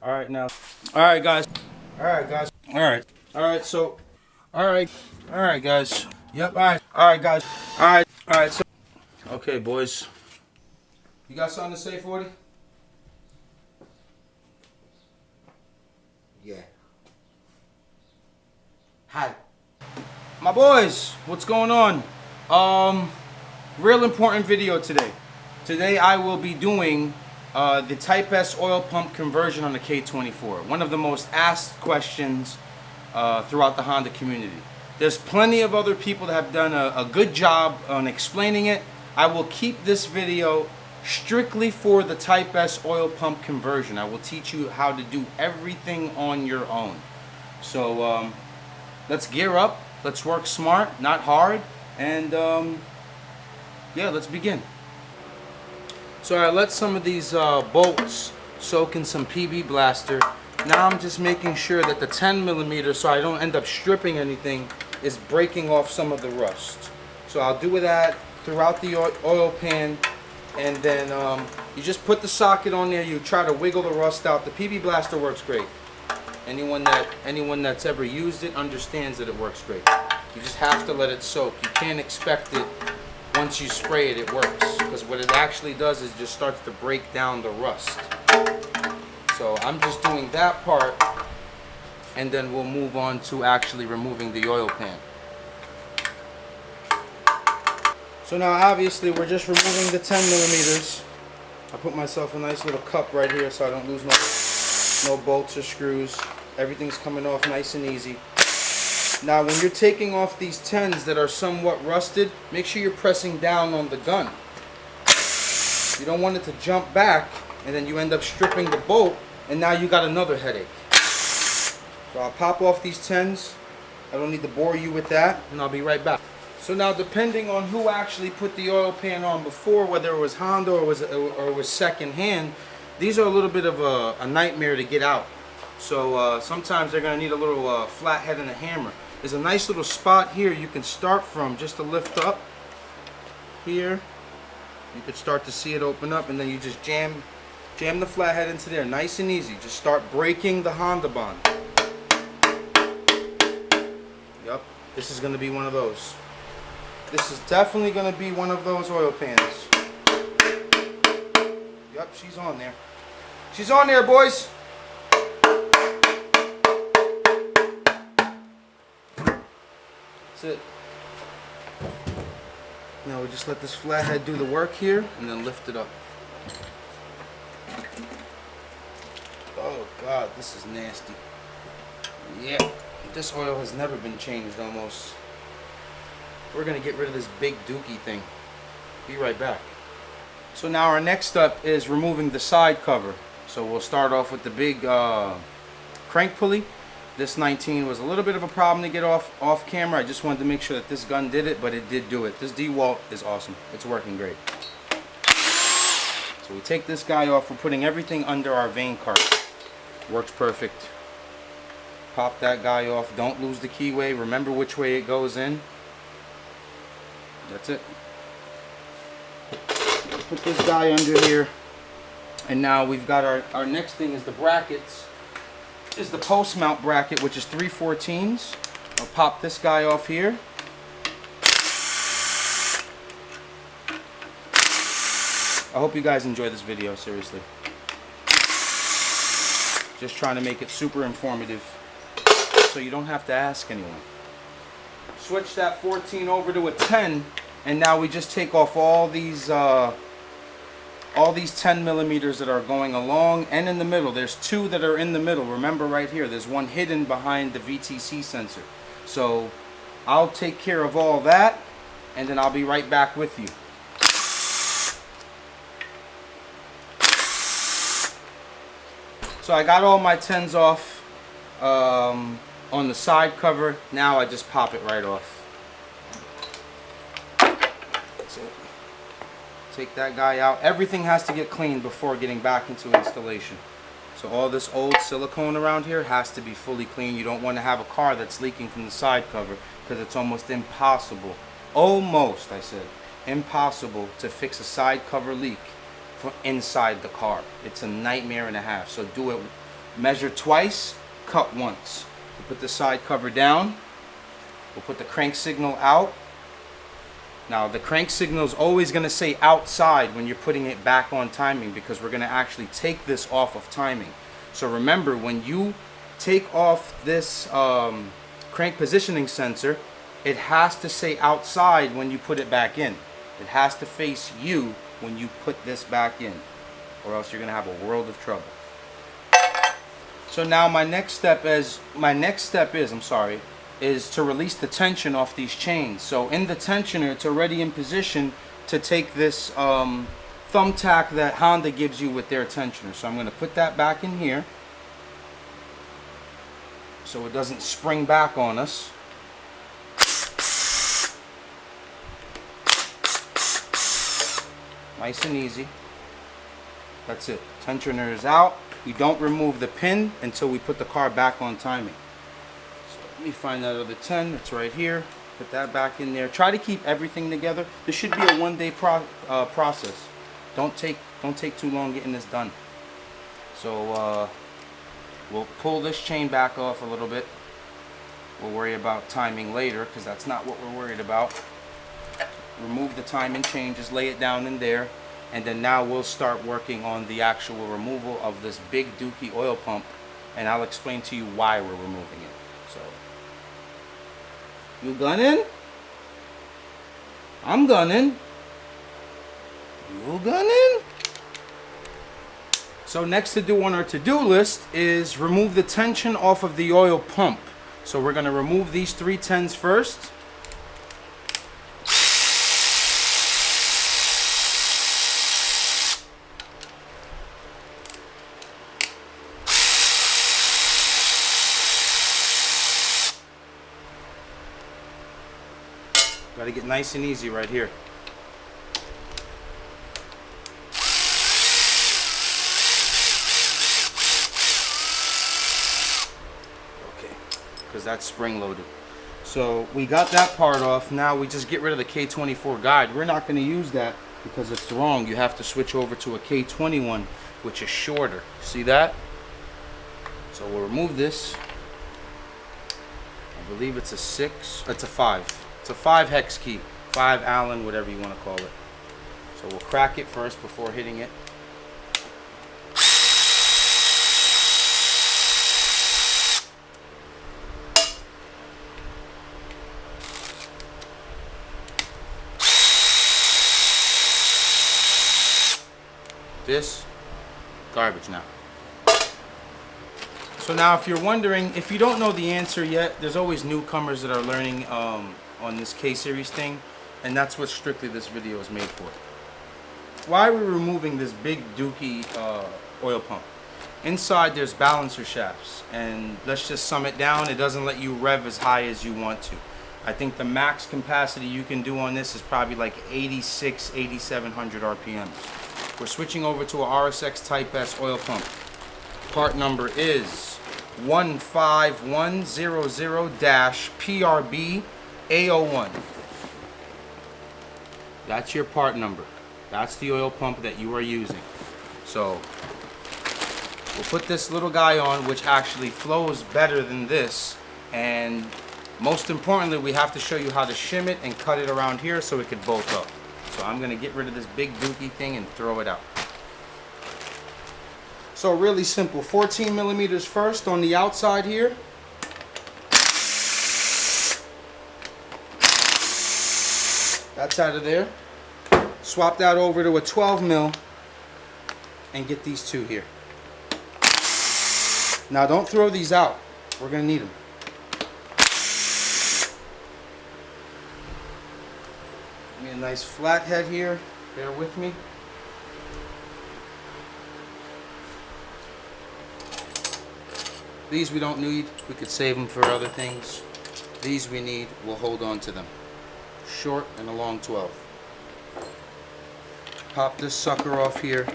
All right, now. All right, guys. All right, guys. All right. All right, so. All right. All right, guys. Yep, all right. All right, guys. All right. All right, so. Okay, boys. You got something to say, 40? Yeah. Hi. My boys, what's going on? Real important video today. Today I will be doing the Type S oil pump conversion on the K24. One of the most asked questions throughout the Honda community. There's plenty of other people that have done a good job on explaining it. I will keep this video strictly for the Type S oil pump conversion. I will teach you how to do everything on your own. So let's gear up. Let's work smart, not hard. And yeah, let's begin. So I let some of these bolts soak in some PB Blaster. Now I'm just making sure that the 10mm, so I don't end up stripping anything, is breaking off some of the rust. So I'll do that throughout the oil pan, and then you just put the socket on there. You try to wiggle the rust out. The PB Blaster works great. Anyone that's ever used it understands that it works great. You just have to let it soak. You can't expect it once you spray it, it works. Because what it actually does is just starts to break down the rust. So I'm just doing that part, and then we'll move on to actually removing the oil pan. So now obviously we're just removing the 10mm. I put myself a nice little cup right here so I don't lose no bolts or screws. Everything's coming off nice and easy. Now when you're taking off these 10s that are somewhat rusted, make sure you're pressing down on the gun. You don't want it to jump back and then you end up stripping the bolt and now you got another headache. So I'll pop off these 10s. I don't need to bore you with that, and I'll be right back. So now depending on who actually put the oil pan on before, whether it was Honda or was second hand, these are a little bit of a nightmare to get out. So sometimes they're going to need a little flathead and a hammer. There's a nice little spot here you can start from just to lift up. Here, you could start to see it open up, and then you just jam the flathead into there. Nice and easy. Just start breaking the Honda bond. Yep, this is going to be one of those. This is definitely going to be one of those oil pans. Yep, she's on there. She's on there, boys. That's it. Now we just let this flathead do the work here and then lift it up. Oh God, this is nasty. Yeah, this oil has never been changed almost. We're gonna get rid of this big dookie thing. Be right back. So now our next step is removing the side cover. So we'll start off with the big crank pulley. This 19 was a little bit of a problem to get off camera. I just wanted to make sure that this gun did it, but it did do it. This DeWalt is awesome. It's working great. So we take this guy off. We're putting everything under our vane cart. Works perfect. Pop that guy off. Don't lose the keyway. Remember which way it goes in. That's it. Put this guy under here. And now we've got our next thing is the brackets. Is the post mount bracket, which is 3/14. I'll pop this guy off here. I hope you guys enjoy this video, seriously. Just trying to make it super informative so you don't have to ask anyone. Switch that 14 over to a 10, and now we just take off all these 10mm that are going along and in the middle. There's two that are in the middle. Remember right here, there's one hidden behind the VTC sensor. So I'll take care of all that, and then I'll be right back with you. So I got all my 10s off on the side cover. Now I just pop it right off. That's it. Take that guy out. Everything has to get cleaned before getting back into installation. So all this old silicone around here has to be fully clean. You don't want to have a car that's leaking from the side cover, because it's almost impossible. Almost, I said, impossible to fix a side cover leak from inside the car. It's a nightmare and a half. So do Measure twice, cut once. We'll put the side cover down. We'll put the crank signal out. Now the crank signal is always going to say outside when you're putting it back on timing, because we're going to actually take this off of timing. So remember, when you take off this crank positioning sensor, it has to say outside when you put it back in. It has to face you when you put this back in, or else you're going to have a world of trouble. So now my next step is to release the tension off these chains. So in the tensioner, it's already in position to take this thumbtack that Honda gives you with their tensioner. So I'm going to put that back in here so it doesn't spring back on us. Nice and easy. That's it. Tensioner is out. We don't remove the pin until we put the car back on timing. So let me find that other 10. It's right here. Put that back in there. Try to keep everything together. This should be a one-day process. Don't take too long getting this done. So we'll pull this chain back off a little bit. We'll worry about timing later, because that's not what we're worried about. Remove the timing chain, just lay it down in there, and then now we'll start working on the actual removal of this big dookie oil pump, and I'll explain to you why we're removing it. So, you gunning? I'm gunning. You gunning? So next to do on our to-do list is remove the tension off of the oil pump. So we're going to remove these 3 10s first. Got to get nice and easy right here. Okay, because that's spring loaded. So we got that part off. Now we just get rid of the K24 guide. We're not going to use that because it's wrong. You have to switch over to a K20 one, which is shorter. See that? So we'll remove this. I believe it's a 6. It's a 5. It's a 5 hex key, 5 Allen, whatever you want to call it. So we'll crack it first before hitting it. This, garbage now. So now if you're wondering, if you don't know the answer yet, there's always newcomers that are learning on this K-Series thing, and that's what strictly this video is made for. Why are we removing this big dookie oil pump? Inside there's balancer shafts, and let's just sum it down, it doesn't let you rev as high as you want to. I think the max capacity you can do on this is probably like 86, 8700 RPMs. We're switching over to a RSX Type S oil pump. Part number is 15100-PRB A01. That's your part number. That's the oil pump that you are using. So we'll put this little guy on, which actually flows better than this, and most importantly, we have to show you how to shim it and cut it around here so it could bolt up. So I'm going to get rid of this big dookie thing and throw it out. So really simple, 14 millimeters first on the outside here. That's out of there. Swap that over to a 12 mil and get these 2 here. Now don't throw these out. We're going to need them. Give me a nice flat head here. Bear with me. These we don't need. We could save them for other things. These we need. We'll hold on to them. Short and a long 12. Pop this sucker off here.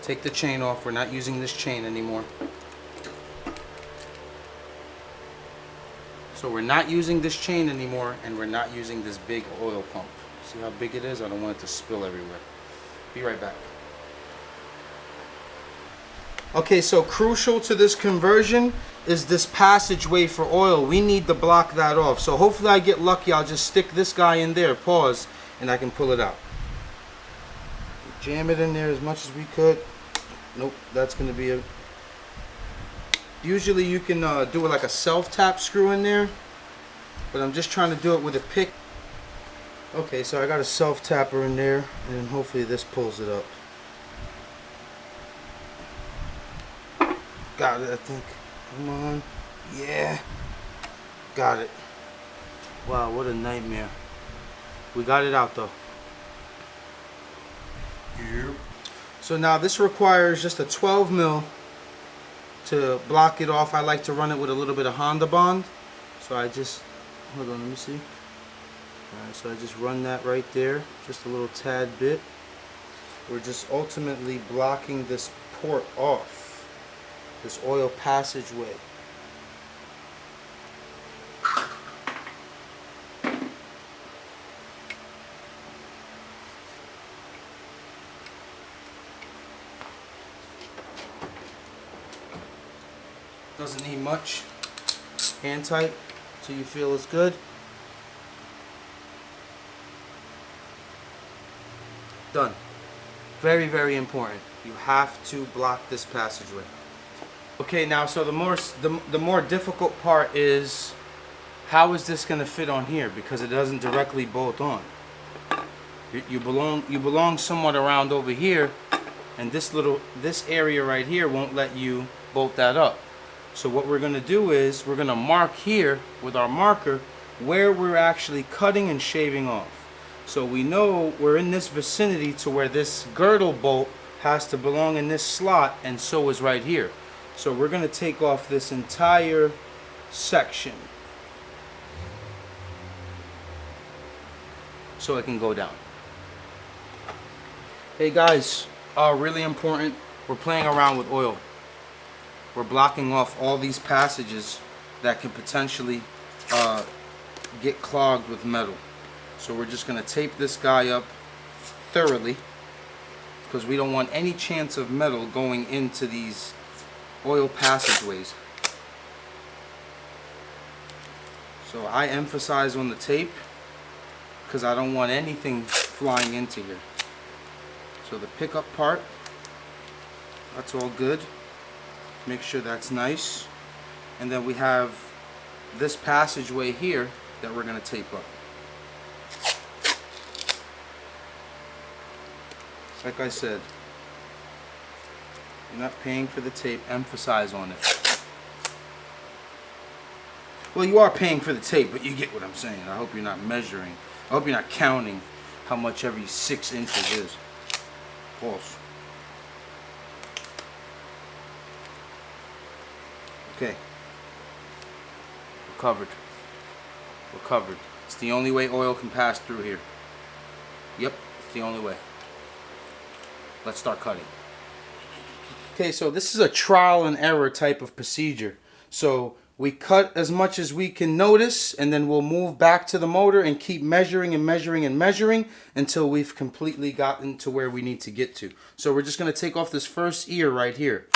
Take the chain off. We're not using this chain anymore. So we're not using this chain anymore, and we're not using this big oil pump. See how big it is? I don't want it to spill everywhere. Be right back. Okay, so crucial to this conversion is this passageway for oil. We need to block that off. So hopefully I get lucky. I'll just stick this guy in there, pause, and I can pull it out. Jam it in there as much as we could. Nope, that's going to be a... Usually you can do it like a self-tap screw in there, but I'm just trying to do it with a pick. Okay, so I got a self-tapper in there, and then hopefully this pulls it up. Got it, I think. Come on. Yeah. Got it. Wow, what a nightmare. We got it out though. Yep. So now this requires just a 12 mil to block it off. I like to run it with a little bit of Honda Bond. So I just, hold on, let me see. Alright, so I just run that right there, just a little tad bit. We're just ultimately blocking this port off. This oil passageway. Doesn't need much. Hand tight till you feel it's good. Done. Very, very important. You have to block this passageway. Okay, now so the more difficult part is how is this going to fit on here, because it doesn't directly bolt on. You belong somewhat around over here, and this area right here won't let you bolt that up. So what we're going to do is we're going to mark here with our marker where we're actually cutting and shaving off. So we know we're in this vicinity to where this girdle bolt has to belong in this slot, and so is right here. So we're going to take off this entire section so it can go down. Hey guys, really important, we're playing around with oil. We're blocking off all these passages that can potentially get clogged with metal. So we're just going to tape this guy up thoroughly, because we don't want any chance of metal going into these oil passageways. So I emphasize on the tape because I don't want anything flying into here. So the pickup part, that's all good. Make sure that's nice. And then we have this passageway here that we're going to tape up. Like I said, you're not paying for the tape, emphasize on it. Well, you are paying for the tape, but you get what I'm saying. I hope you're not measuring. I hope you're not counting how much every 6 inches is. Pulse. Okay. We're covered. We're covered. It's the only way oil can pass through here. Yep, it's the only way. Let's start cutting. Okay, so this is a trial and error type of procedure. So we cut as much as we can notice, and then we'll move back to the motor and keep measuring and measuring and measuring until we've completely gotten to where we need to get to. So we're just going to take off this first ear right here.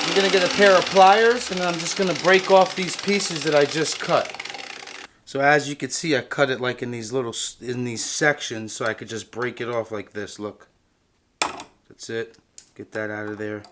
I'm going to get a pair of pliers, and I'm just going to break off these pieces that I just cut. So as you can see, I cut it like in these sections, so I could just break it off like this. Look. That's it. Get that out of there.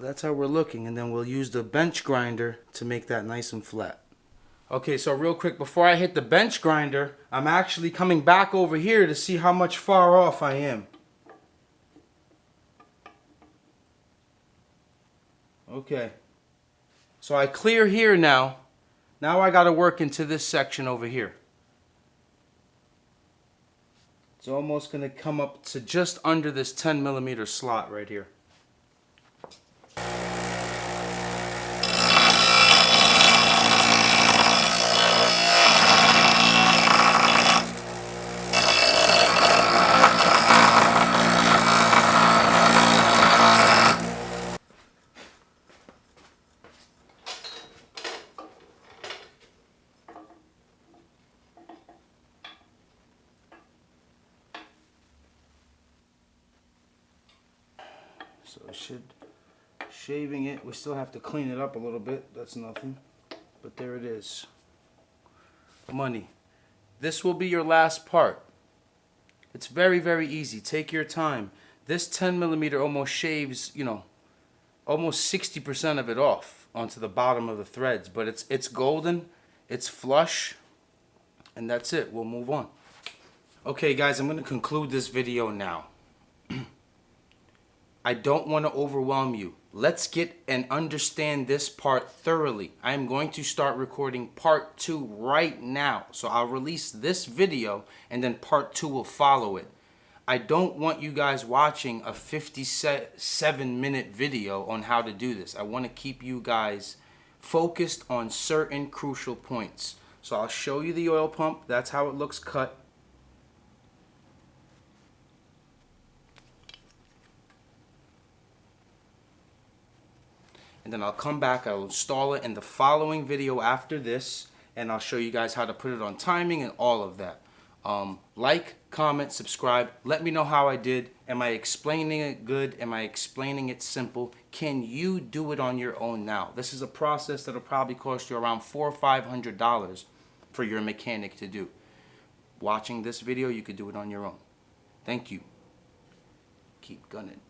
that's how we're looking, and then we'll use the bench grinder to make that nice and flat. Okay, so real quick, before I hit the bench grinder, I'm actually coming back over here to see how much far off I am. Okay, so I clear here now. Now I got to work into this section over here. It's almost going to come up to just under this 10mm slot right here. So it should, shaving it, we still have to clean it up a little bit, that's nothing, but there it is. Money. This will be your last part. It's very, very easy, take your time. This 10mm almost shaves, you know, almost 60% of it off onto the bottom of the threads, but it's golden, it's flush, and that's it, we'll move on. Okay guys, I'm going to conclude this video now. I don't want to overwhelm you. Let's get and understand this part thoroughly. I am going to start recording part 2 right now. So I'll release this video and then part 2 will follow it. I don't want you guys watching a 57-minute video on how to do this. I want to keep you guys focused on certain crucial points. So I'll show you the oil pump. That's how it looks cut. And then I'll come back, I'll install it in the following video after this, and I'll show you guys how to put it on timing and all of that. Like, comment, subscribe, let me know how I did. Am I explaining it good? Am I explaining it simple? Can you do it on your own now? This is a process that'll probably cost you around $400 or $500 for your mechanic to do. Watching this video, you could do it on your own. Thank you. Keep gunning.